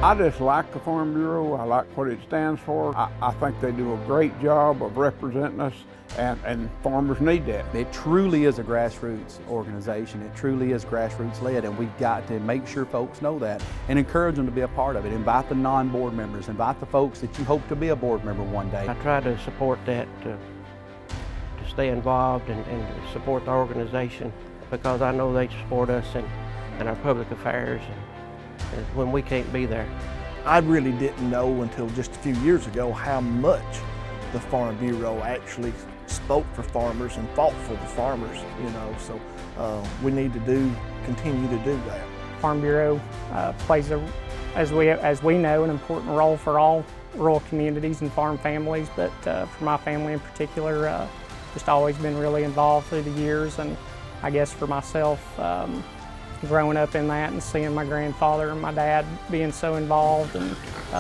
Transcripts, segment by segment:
I just like the Farm Bureau. I like what it stands for. I think they do a great job of representing us, and farmers need that. It truly is a grassroots organization. It truly is grassroots led, and we've got to make sure folks know that and encourage them to be a part of it. Invite the non-board members, invite the folks that you hope to be a board member one day. I try to support that, to stay involved and to support the organization, because I know they support us in our public affairs and when we can't be there. I really didn't know until just a few years ago how much the Farm Bureau actually spoke for farmers and fought for the farmers, so we need to continue to do that. Farm Bureau plays, as we know, an important role for all rural communities and farm families, but for my family in particular, just always been really involved through the years. And I guess for myself, growing up in that and seeing my grandfather and my dad being so involved and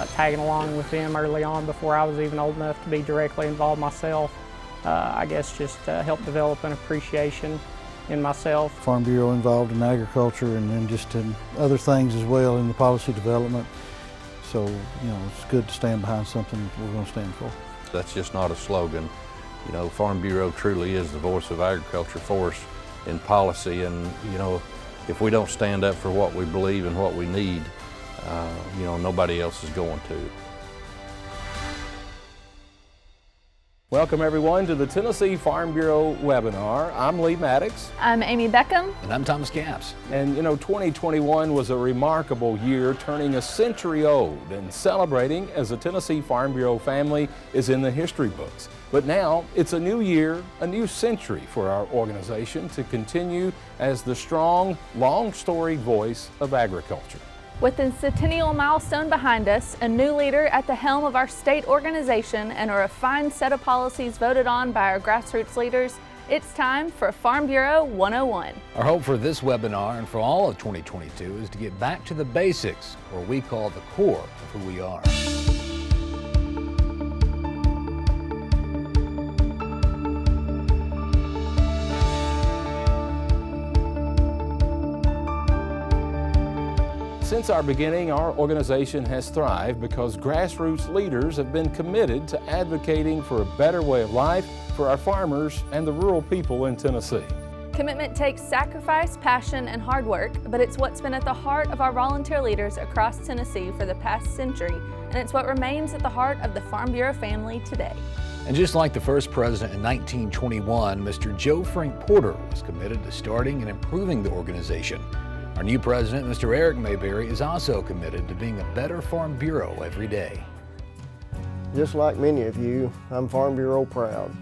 tagging along with them early on before I was even old enough to be directly involved myself, I guess just helped develop an appreciation in myself. Farm Bureau involved in agriculture and then just in other things as well in the policy development. So, it's good to stand behind something we're going to stand for. That's just not a slogan. Farm Bureau truly is the voice of agriculture for us in policy, and, if we don't stand up for what we believe and what we need, nobody else is going to. Welcome everyone to the Tennessee Farm Bureau webinar. I'm Lee Maddox. I'm Amy Beckham. And I'm Thomas Capps. And 2021 was a remarkable year, turning a century old, and celebrating as a Tennessee Farm Bureau family is in the history books. But now it's a new year, a new century for our organization to continue as the strong, long-storied voice of agriculture. With the centennial milestone behind us, a new leader at the helm of our state organization, and a refined set of policies voted on by our grassroots leaders, it's time for Farm Bureau 101. Our hope for this webinar and for all of 2022 is to get back to the basics, or we call the core of who we are. Since our beginning, our organization has thrived because grassroots leaders have been committed to advocating for a better way of life for our farmers and the rural people in Tennessee. Commitment takes sacrifice, passion, and hard work, but it's what's been at the heart of our volunteer leaders across Tennessee for the past century, and it's what remains at the heart of the Farm Bureau family today. And just like the first president in 1921, Mr. Joe Frank Porter was committed to starting and improving the organization. Our new president, Mr. Eric Mayberry, is also committed to being a better Farm Bureau every day. Just like many of you, I'm Farm Bureau proud.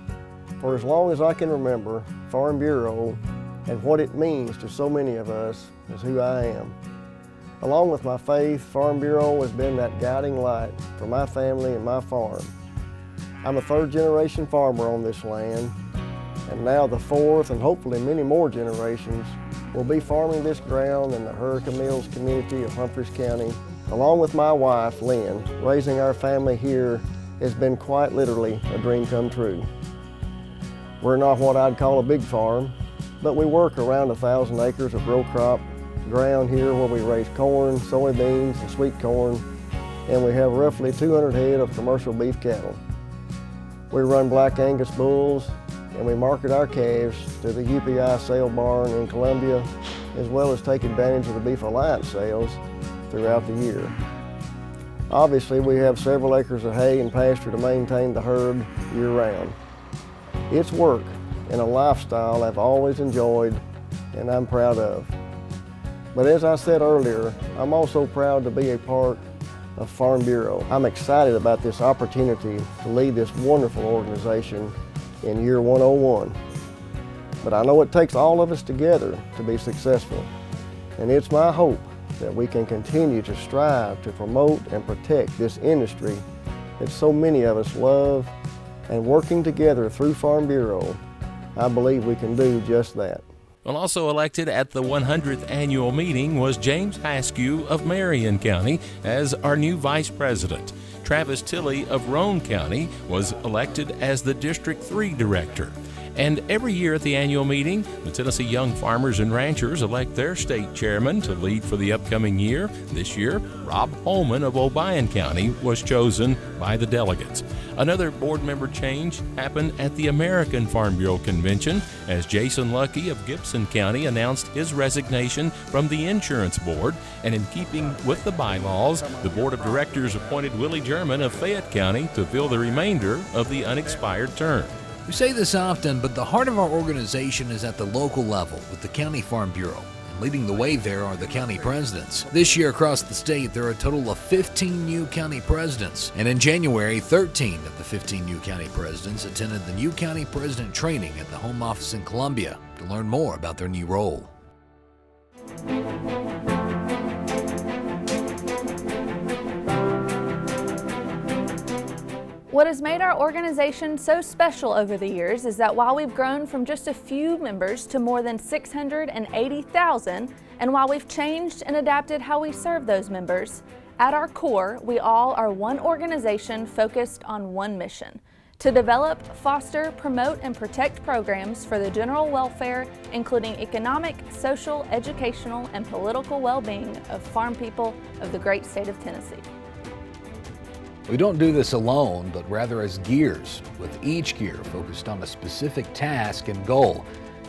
For as long as I can remember, Farm Bureau and what it means to so many of us is who I am. Along with my faith, Farm Bureau has been that guiding light for my family and my farm. I'm a third-generation farmer on this land, and now the fourth and hopefully many more generations will be farming this ground in the Hurricane Mills community of Humphreys County. Along with my wife, Lynn, raising our family here has been quite literally a dream come true. We're not what I'd call a big farm, but we work around 1,000 acres of row crop ground here where we raise corn, soybeans, and sweet corn, and we have roughly 200 head of commercial beef cattle. We run Black Angus bulls, and we market our calves to the UPI sale barn in Columbia, as well as take advantage of the Beef Alliance sales throughout the year. Obviously, we have several acres of hay and pasture to maintain the herd year-round. It's work and a lifestyle I've always enjoyed and I'm proud of. But as I said earlier, I'm also proud to be a part of Farm Bureau. I'm excited about this opportunity to lead this wonderful organization in year 101. But I know it takes all of us together to be successful. And it's my hope that we can continue to strive to promote and protect this industry that so many of us love, and working together through Farm Bureau, I believe we can do just that. Well, also elected at the 100th annual meeting was James Haskew of Marion County as our new Vice President. Travis Tilley of Roane County was elected as the District 3 Director. And every year at the annual meeting, the Tennessee Young Farmers and Ranchers elect their state chairman to lead for the upcoming year. This year, Rob Holman of Obion County was chosen by the delegates. Another board member change happened at the American Farm Bureau Convention as Jason Luckey of Gibson County announced his resignation from the insurance board. And in keeping with the bylaws, the board of directors appointed Willie German of Fayette County to fill the remainder of the unexpired term. We say this often, but the heart of our organization is at the local level with the County Farm Bureau. And leading the way there are the county presidents. This year across the state, there are a total of 15 new county presidents. And in January, 13 of the 15 new county presidents attended the new county president training at the home office in Columbia to learn more about their new role. What has made our organization so special over the years is that while we've grown from just a few members to more than 680,000, and while we've changed and adapted how we serve those members, at our core, we all are one organization focused on one mission: to develop, foster, promote, and protect programs for the general welfare, including economic, social, educational, and political well-being of farm people of the great state of Tennessee. We don't do this alone, but rather as gears, with each gear focused on a specific task and goal,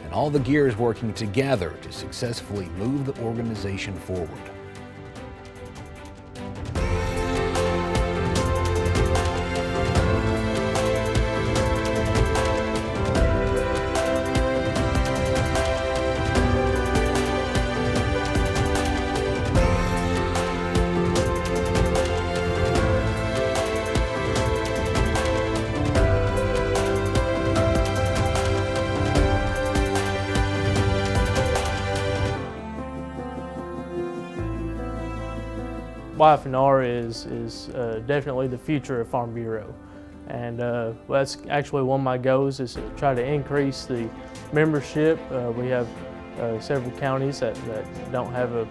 and all the gears working together to successfully move the organization forward. Y.F.R. is definitely the future of Farm Bureau, and that's actually one of my goals, is to try to increase the membership. We have several counties that don't have a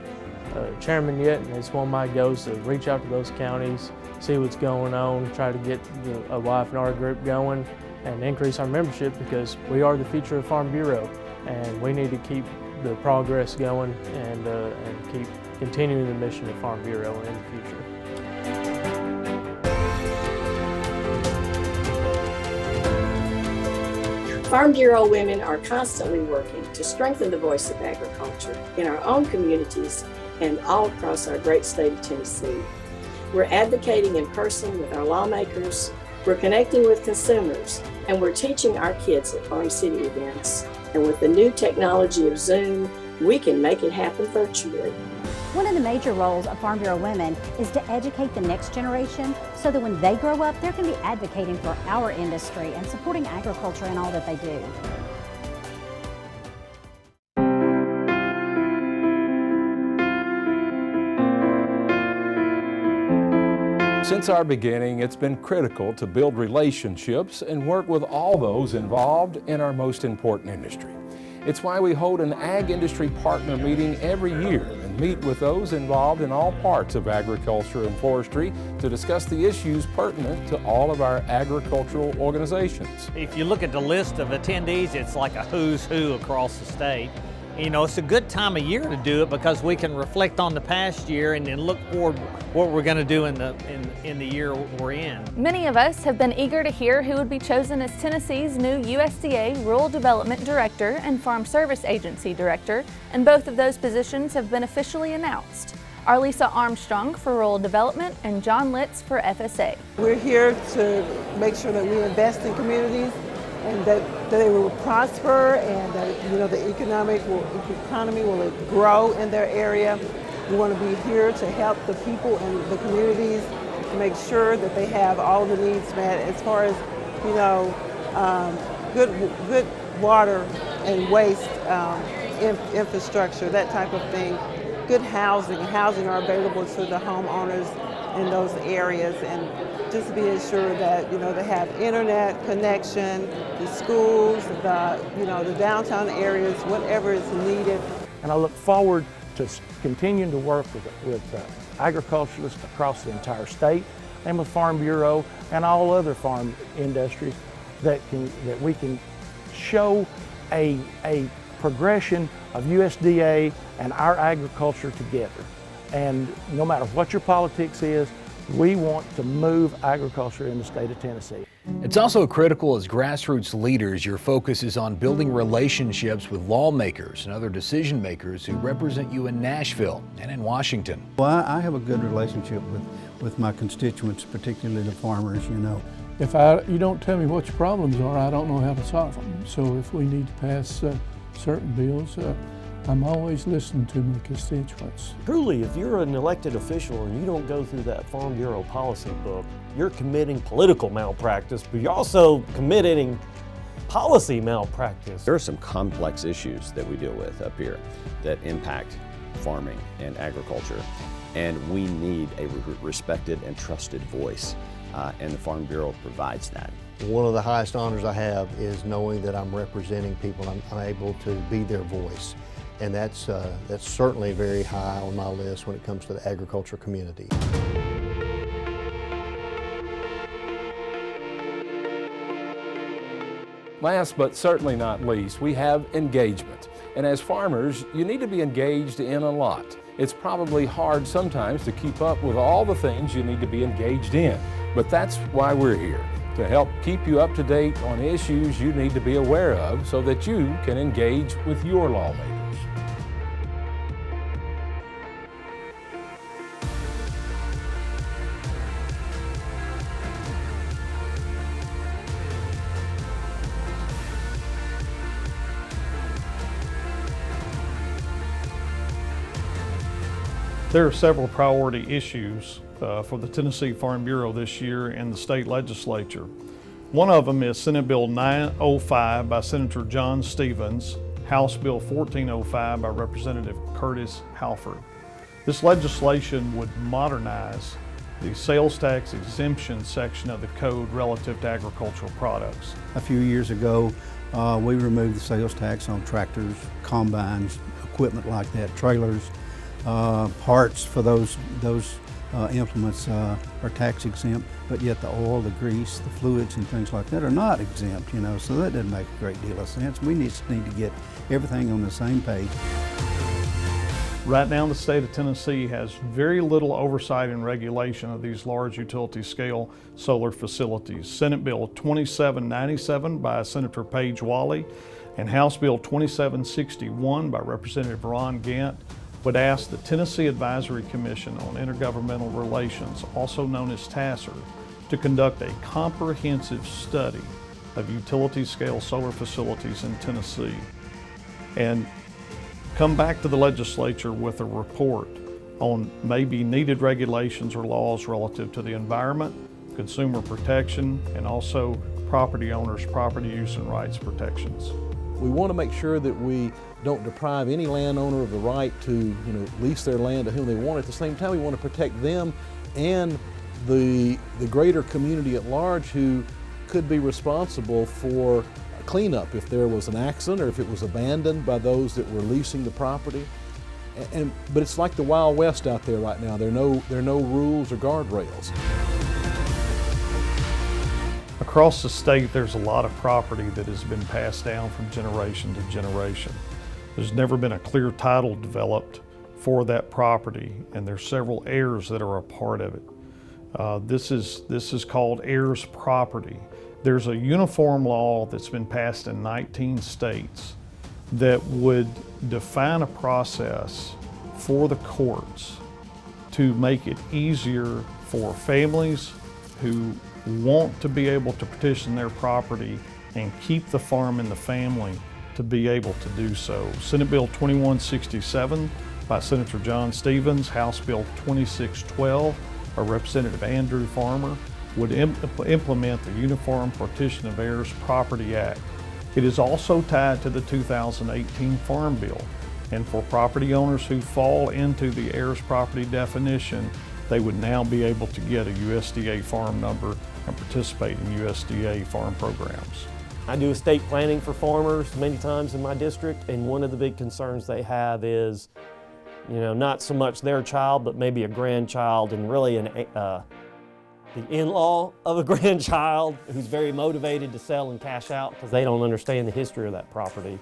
chairman yet, and it's one of my goals to reach out to those counties, see what's going on, try to get a Y.F.R. group going and increase our membership, because we are the future of Farm Bureau, and we need to keep the progress going and keep continuing the mission of Farm Bureau in the future. Farm Bureau women are constantly working to strengthen the voice of agriculture in our own communities and all across our great state of Tennessee. We're advocating in person with our lawmakers, we're connecting with consumers, and we're teaching our kids at Farm City events. And with the new technology of Zoom, we can make it happen virtually. One of the major roles of Farm Bureau women is to educate the next generation so that when they grow up, they're going to be advocating for our industry and supporting agriculture in all that they do. Since our beginning, it's been critical to build relationships and work with all those involved in our most important industry. It's why we hold an Ag Industry Partner meeting every year and meet with those involved in all parts of agriculture and forestry to discuss the issues pertinent to all of our agricultural organizations. If you look at the list of attendees, it's like a who's who across the state. You know, it's a good time of year to do it because we can reflect on the past year and then look forward what we're going to do in the year we're in. Many of us have been eager to hear who would be chosen as Tennessee's new USDA Rural Development Director and Farm Service Agency Director, and both of those positions have been officially announced. Arlisa Armstrong for Rural Development and John Litz for FSA. We're here to make sure that we invest in communities and that they will prosper, and that the economy will grow in their area. We want to be here to help the people and the communities to make sure that they have all the needs met as far as good water and waste infrastructure, that type of thing. Good housing are available to the homeowners in those areas, and just be assured that they have internet connection, the schools, the downtown areas, whatever is needed. And I look forward to continuing to work with agriculturalists across the entire state and with Farm Bureau and all other farm industries that we can show a progression of USDA and our agriculture together. And no matter what your politics is, we want to move agriculture in the state of Tennessee. It's also critical as grassroots leaders, your focus is on building relationships with lawmakers and other decision makers who represent you in Nashville and in Washington. Well, I have a good relationship with my constituents, particularly the farmers, you know. If you don't tell me what your problems are, I don't know how to solve them. So if we need to pass certain bills, I'm always listening to my constituents. Truly, if you're an elected official and you don't go through that Farm Bureau policy book, you're committing political malpractice, but you're also committing policy malpractice. There are some complex issues that we deal with up here that impact farming and agriculture, and we need a respected and trusted voice, and the Farm Bureau provides that. One of the highest honors I have is knowing that I'm representing people and I'm able to be their voice. And that's certainly very high on my list when it comes to the agriculture community. Last but certainly not least, we have engagement. And as farmers, you need to be engaged in a lot. It's probably hard sometimes to keep up with all the things you need to be engaged in. But that's why we're here, to help keep you up to date on issues you need to be aware of so that you can engage with your lawmakers. There are several priority issues for the Tennessee Farm Bureau this year in the state legislature. One of them is Senate Bill 905 by Senator John Stevens, House Bill 1405 by Representative Curtis Halford. This legislation would modernize the sales tax exemption section of the code relative to agricultural products. A few years ago, we removed the sales tax on tractors, combines, equipment like that, trailers. Parts for those implements are tax exempt, but yet the oil, the grease, the fluids and things like that are not exempt, you know, so that doesn't make a great deal of sense. We need to get everything on the same page. Right now, the state of Tennessee has very little oversight and regulation of these large utility scale solar facilities. Senate Bill 2797 by Senator Paige Wally and House Bill 2761 by Representative Ron Gant would ask the Tennessee Advisory Commission on Intergovernmental Relations, also known as TASER, to conduct a comprehensive study of utility scale solar facilities in Tennessee and come back to the legislature with a report on maybe needed regulations or laws relative to the environment, consumer protection, and also property owners' property use and rights protections. We want to make sure that we don't deprive any landowner of the right to lease their land to whom they want. At the same time, we want to protect them and the greater community at large who could be responsible for cleanup if there was an accident or if it was abandoned by those that were leasing the property. But it's like the Wild West out there right now. There are no rules or guardrails. Across the state, there's a lot of property that has been passed down from generation to generation. There's never been a clear title developed for that property, and there's several heirs that are a part of it. This is called heirs property. There's a uniform law that's been passed in 19 states that would define a process for the courts to make it easier for families who want to be able to petition their property and keep the farm in the family to be able to do so. Senate Bill 2167 by Senator John Stevens, House Bill 2612 by Representative Andrew Farmer would implement the Uniform Partition of Heirs Property Act. It is also tied to the 2018 Farm Bill, and for property owners who fall into the heirs property definition, they would now be able to get a USDA farm number and participate in USDA farm programs. I do estate planning for farmers many times in my district, and one of the big concerns they have is, not so much their child, but maybe a grandchild, and really the the in-law of a grandchild who's very motivated to sell and cash out because they don't understand the history of that property.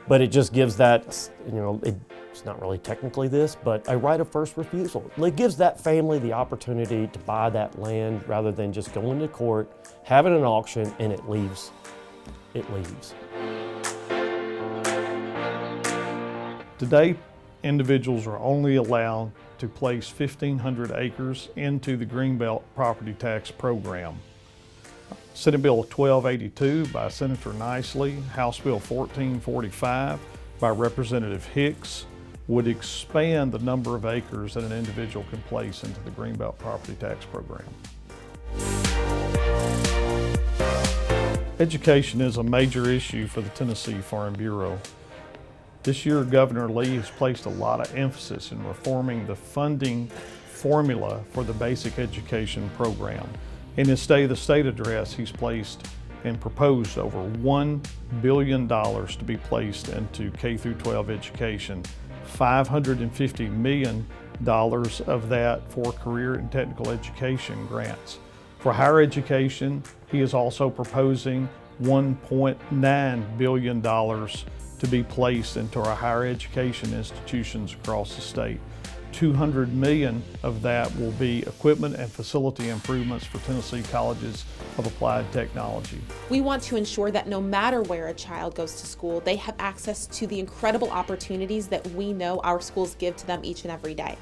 But it just gives that, it's not really technically this, but a right of first refusal. It gives that family the opportunity to buy that land rather than just going to court, having an auction, and it leaves. It leaves. Today, individuals are only allowed to place 1,500 acres into the Greenbelt Property Tax Program. Senate Bill 1282 by Senator Nicely, House Bill 1445 by Representative Hicks would expand the number of acres that an individual can place into the Greenbelt Property Tax Program. Education is a major issue for the Tennessee Farm Bureau. This year, Governor Lee has placed a lot of emphasis in reforming the funding formula for the basic education program. In his State of the State address, he's placed and proposed over $1 billion to be placed into K-12 education, $550 million of that for career and technical education grants. For higher education, he is also proposing $1.9 billion to be placed into our higher education institutions across the state. $200 million of that will be equipment and facility improvements for Tennessee colleges of applied technology. We want to ensure that no matter where a child goes to school, they have access to the incredible opportunities that we know our schools give to them each and every day.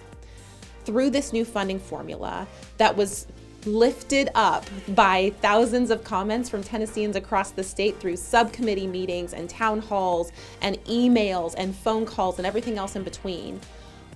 Through this new funding formula that was lifted up by thousands of comments from Tennesseans across the state through subcommittee meetings and town halls and emails and phone calls and everything else in between,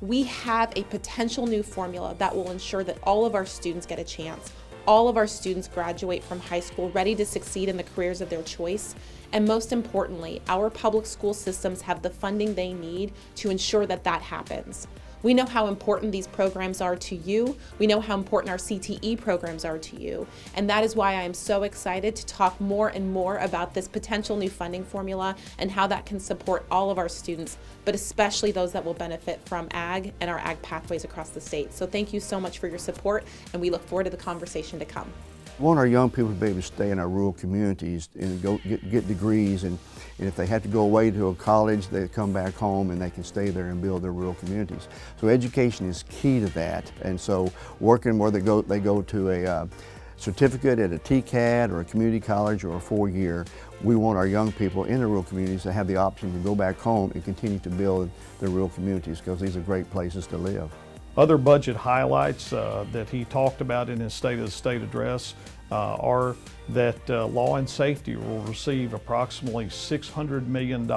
we have a potential new formula that will ensure that all of our students get a chance. All of our students graduate from high school ready to succeed in the careers of their choice. And most importantly, our public school systems have the funding they need to ensure that that happens. We know how important these programs are to you. We know how important our CTE programs are to you. And that is why I am so excited to talk more and more about this potential new funding formula and how that can support all of our students, but especially those that will benefit from ag and our ag pathways across the state. So thank you so much for your support, and we look forward to the conversation to come. We want our young people to be able to stay in our rural communities and go get degrees, and if they have to go away to a college, they come back home and they can stay there and build their rural communities. So education is key to that, and so working where they go to a certificate at a TCAD or a community college or a 4-year, we want our young people in the rural communities to have the option to go back home and continue to build their rural communities, because these are great places to live. Other budget highlights that he talked about in his State of the State address are that law and safety will receive approximately $600 million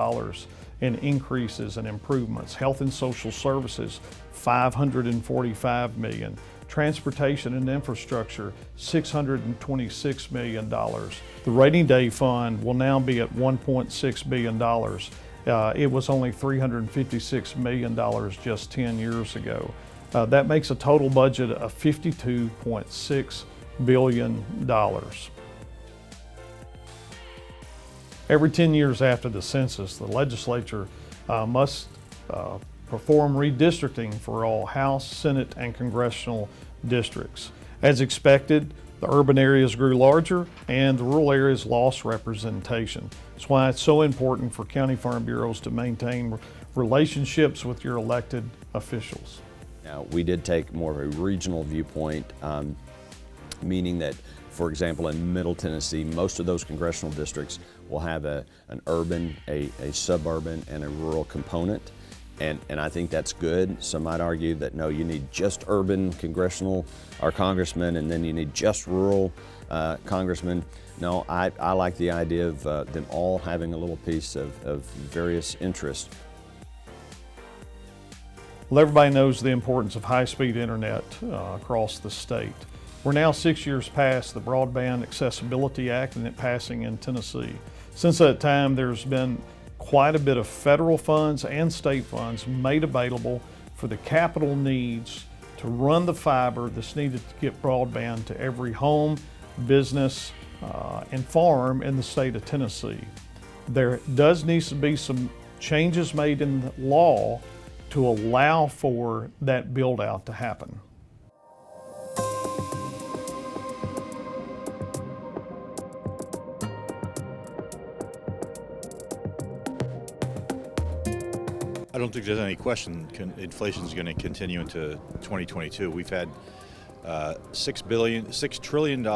in increases and improvements. Health and social services, $545 million. Transportation and infrastructure, $626 million. The Rainy Day Fund will now be at $1.6 billion. It was only $356 million just 10 years ago. That makes a total budget of $52.6 billion. Every 10 years after the census, the legislature must perform redistricting for all House, Senate, and congressional districts. As expected, the urban areas grew larger and the rural areas lost representation. That's why it's so important for county farm bureaus to maintain relationships with your elected officials. Now, we did take more of a regional viewpoint, meaning that, for example, in Middle Tennessee, most of those congressional districts will have an urban, a suburban, and a rural component. And I think that's good. Some might argue that no, you need just urban congressional or congressmen, and then you need just rural congressmen. No, I like the idea of them all having a little piece of various interests. Well, everybody knows the importance of high-speed internet across the state. We're now 6 years past the Broadband Accessibility Act and it passing in Tennessee. Since that time, there's been quite a bit of federal funds and state funds made available for the capital needs to run the fiber that's needed to get broadband to every home, business, and farm in the state of Tennessee. There does need to be some changes made in the law to allow for that build out to happen. don't think there's any question inflation is going to continue into 2022. We've had $6 trillion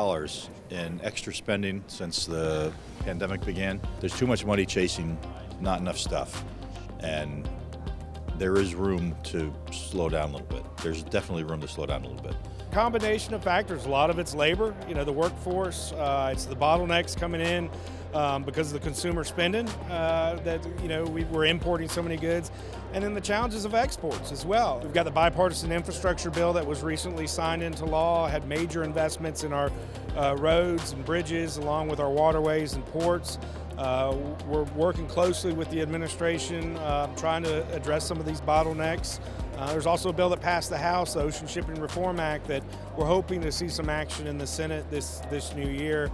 in extra spending since the pandemic began. There's too much money chasing not enough stuff, and there is room to slow down a little bit. There's definitely room to slow down a little bit. Combination of factors. A lot of it's labor, the workforce. It's the bottlenecks coming in because of the consumer spending that we're importing so many goods, and then the challenges of exports as well. We've got the bipartisan infrastructure bill that was recently signed into law, had major investments in our roads and bridges, along with our waterways and ports. We're working closely with the administration, trying to address some of these bottlenecks. There's also a bill that passed the House, the Ocean Shipping Reform Act, that we're hoping to see some action in the Senate this new year.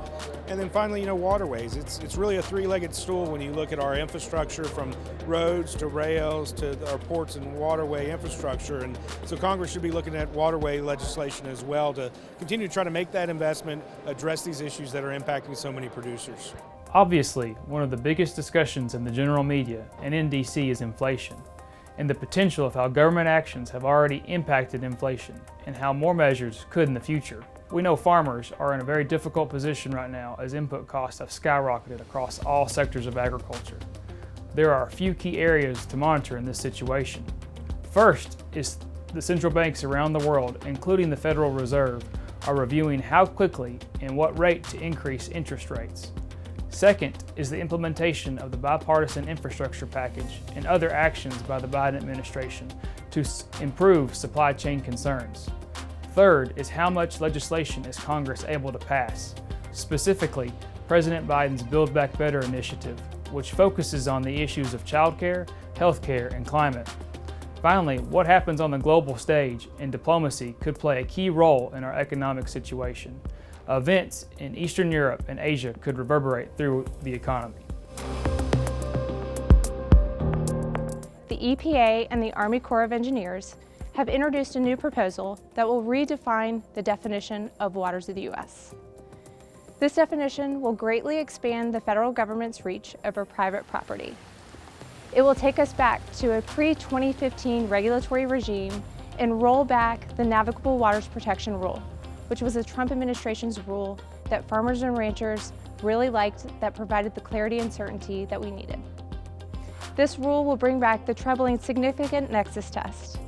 And then finally, waterways. It's really a three-legged stool when you look at our infrastructure, from roads to rails to our ports and waterway infrastructure. And so Congress should be looking at waterway legislation as well to continue to try to make that investment, address these issues that are impacting so many producers. Obviously, one of the biggest discussions in the general media and in DC is inflation, and the potential of how government actions have already impacted inflation and how more measures could in the future. We know farmers are in a very difficult position right now as input costs have skyrocketed across all sectors of agriculture. There are a few key areas to monitor in this situation. First is the central banks around the world, including the Federal Reserve, are reviewing how quickly and what rate to increase interest rates. Second is the implementation of the bipartisan infrastructure package and other actions by the Biden administration to improve supply chain concerns. Third is how much legislation is Congress able to pass, specifically President Biden's Build Back Better initiative, which focuses on the issues of childcare, healthcare, and climate. Finally, what happens on the global stage and diplomacy could play a key role in our economic situation. Events in Eastern Europe and Asia could reverberate through the economy. The EPA and the Army Corps of Engineers have introduced a new proposal that will redefine the definition of waters of the U.S. This definition will greatly expand the federal government's reach over private property. It will take us back to a pre-2015 regulatory regime and roll back the Navigable Waters Protection Rule, which was the Trump administration's rule that farmers and ranchers really liked, that provided the clarity and certainty that we needed. This rule will bring back the troubling significant nexus test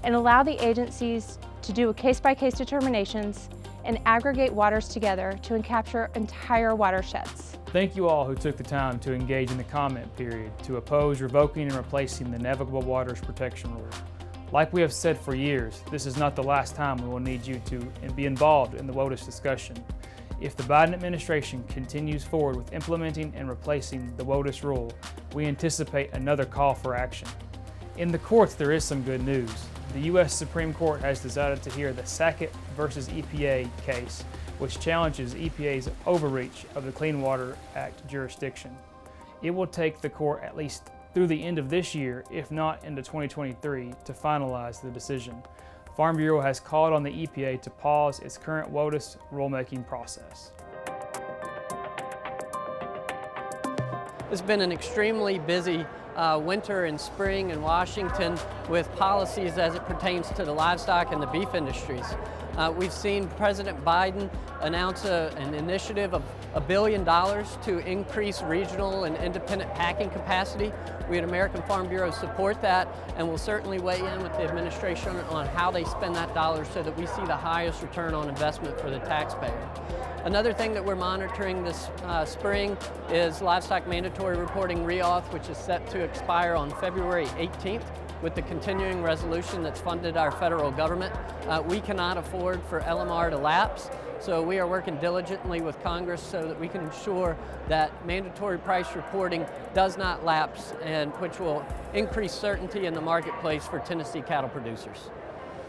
and allow the agencies to do case-by-case determinations and aggregate waters together to capture entire watersheds. Thank you all who took the time to engage in the comment period to oppose revoking and replacing the Navigable Waters Protection Rule. Like we have said for years, this is not the last time we will need you to be involved in the WOTUS discussion. If the Biden administration continues forward with implementing and replacing the WOTUS rule, we anticipate another call for action. In the courts, there is some good news. The U.S. Supreme Court has decided to hear the Sackett versus EPA case, which challenges EPA's overreach of the Clean Water Act jurisdiction. It will take the court at least through the end of this year, if not into 2023, to finalize the decision. Farm Bureau has called on the EPA to pause its current WOTUS rulemaking process. It's been an extremely busy winter and spring in Washington with policies as it pertains to the livestock and the beef industries. We've seen President Biden announce an initiative of $1 billion to increase regional and independent packing capacity. We at American Farm Bureau support that, and we'll certainly weigh in with the administration on how they spend that dollar so that we see the highest return on investment for the taxpayer. Another thing that we're monitoring this spring is livestock mandatory reporting reauth, which is set to expire on February 18th. With the continuing resolution that's funded our federal government, we cannot afford for LMR to lapse. So we are working diligently with Congress so that we can ensure that mandatory price reporting does not lapse, and which will increase certainty in the marketplace for Tennessee cattle producers.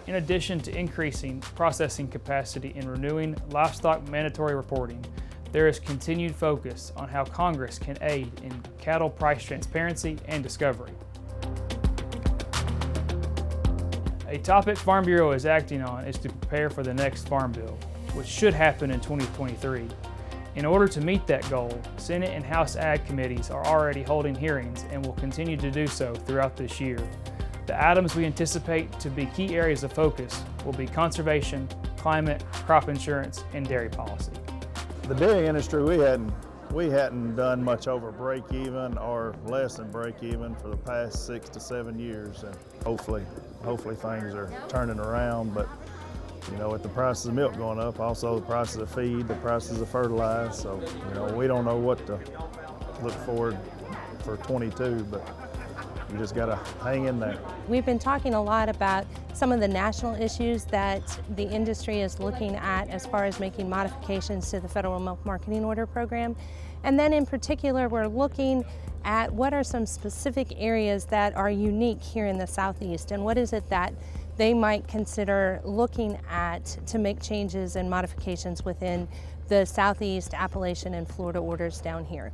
In addition to increasing processing capacity and renewing livestock mandatory reporting, there is continued focus on how Congress can aid in cattle price transparency and discovery. A topic Farm Bureau is acting on is to prepare for the next Farm Bill, which should happen in 2023. In order to meet that goal, Senate and House Ag committees are already holding hearings and will continue to do so throughout this year. The items we anticipate to be key areas of focus will be conservation, climate, crop insurance, and dairy policy. The dairy industry, we hadn't done much over break even or less than break even for the past 6 to 7 years, and hopefully things are turning around. But you know, with the prices of milk going up, also the prices of feed, the prices of fertilizer, so you know, we don't know what to look forward for 22, but you just gotta hang in there. We've been talking a lot about some of the national issues that the industry is looking at as far as making modifications to the Federal Milk Marketing Order program. And then in particular, we're looking at what are some specific areas that are unique here in the Southeast, and what is it that they might consider looking at to make changes and modifications within the Southeast, Appalachian, and Florida orders down here.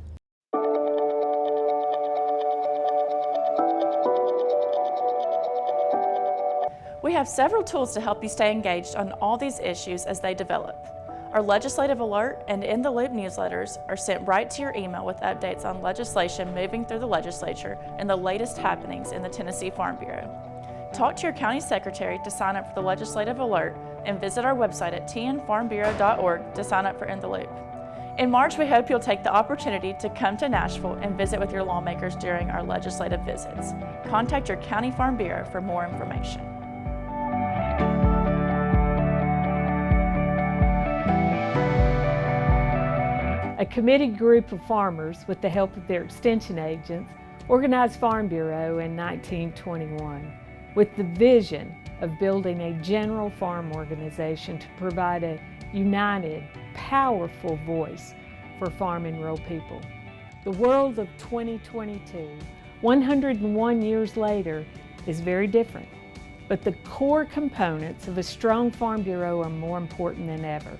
We have several tools to help you stay engaged on all these issues as they develop. Our legislative alert and In the Loop newsletters are sent right to your email with updates on legislation moving through the legislature and the latest happenings in the Tennessee Farm Bureau. Talk to your county secretary to sign up for the legislative alert and visit our website at tnfarmbureau.org to sign up for In the Loop. In March, we hope you'll take the opportunity to come to Nashville and visit with your lawmakers during our legislative visits. Contact your county farm bureau for more information. A committed group of farmers, with the help of their extension agents, organized Farm Bureau in 1921 with the vision of building a general farm organization to provide a united, powerful voice for farm and rural people. The world of 2022, 101 years later, is very different, but the core components of a strong Farm Bureau are more important than ever.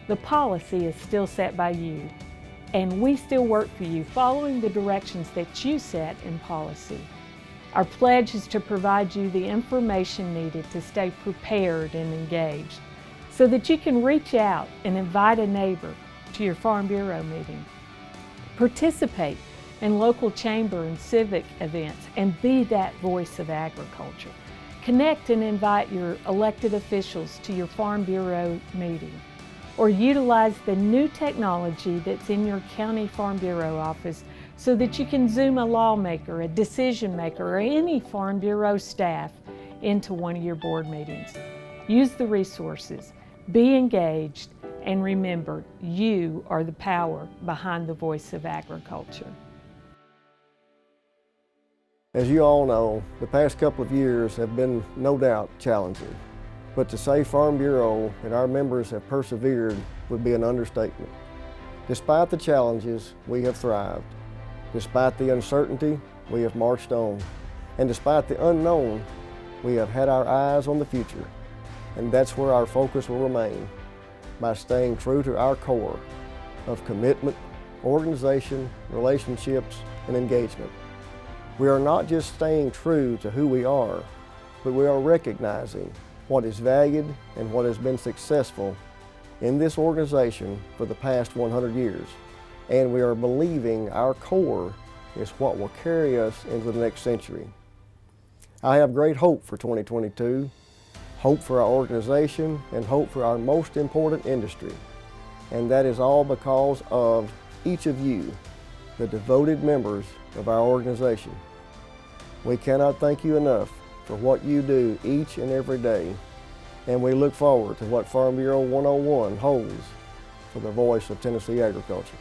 The policy is still set by you, and we still work for you, following the directions that you set in policy. Our pledge is to provide you the information needed to stay prepared and engaged, so that you can reach out and invite a neighbor to your Farm Bureau meeting. Participate in local chamber and civic events and be that voice of agriculture. Connect and invite your elected officials to your Farm Bureau meeting, or utilize the new technology that's in your county Farm Bureau office so that you can Zoom a lawmaker, a decision maker, or any Farm Bureau staff into one of your board meetings. Use the resources, be engaged, and remember, you are the power behind the voice of agriculture. As you all know, the past couple of years have been no doubt challenging. But to say Farm Bureau and our members have persevered would be an understatement. Despite the challenges, we have thrived. Despite the uncertainty, we have marched on. And despite the unknown, we have had our eyes on the future. And that's where our focus will remain, by staying true to our core of commitment, organization, relationships, and engagement. We are not just staying true to who we are, but we are recognizing what is valued and what has been successful in this organization for the past 100 years. And we are believing our core is what will carry us into the next century. I have great hope for 2022, hope for our organization, and hope for our most important industry. And that is all because of each of you, the devoted members of our organization. We cannot thank you enough for what you do each and every day, and we look forward to what Farm Bureau 101 holds for the voice of Tennessee agriculture.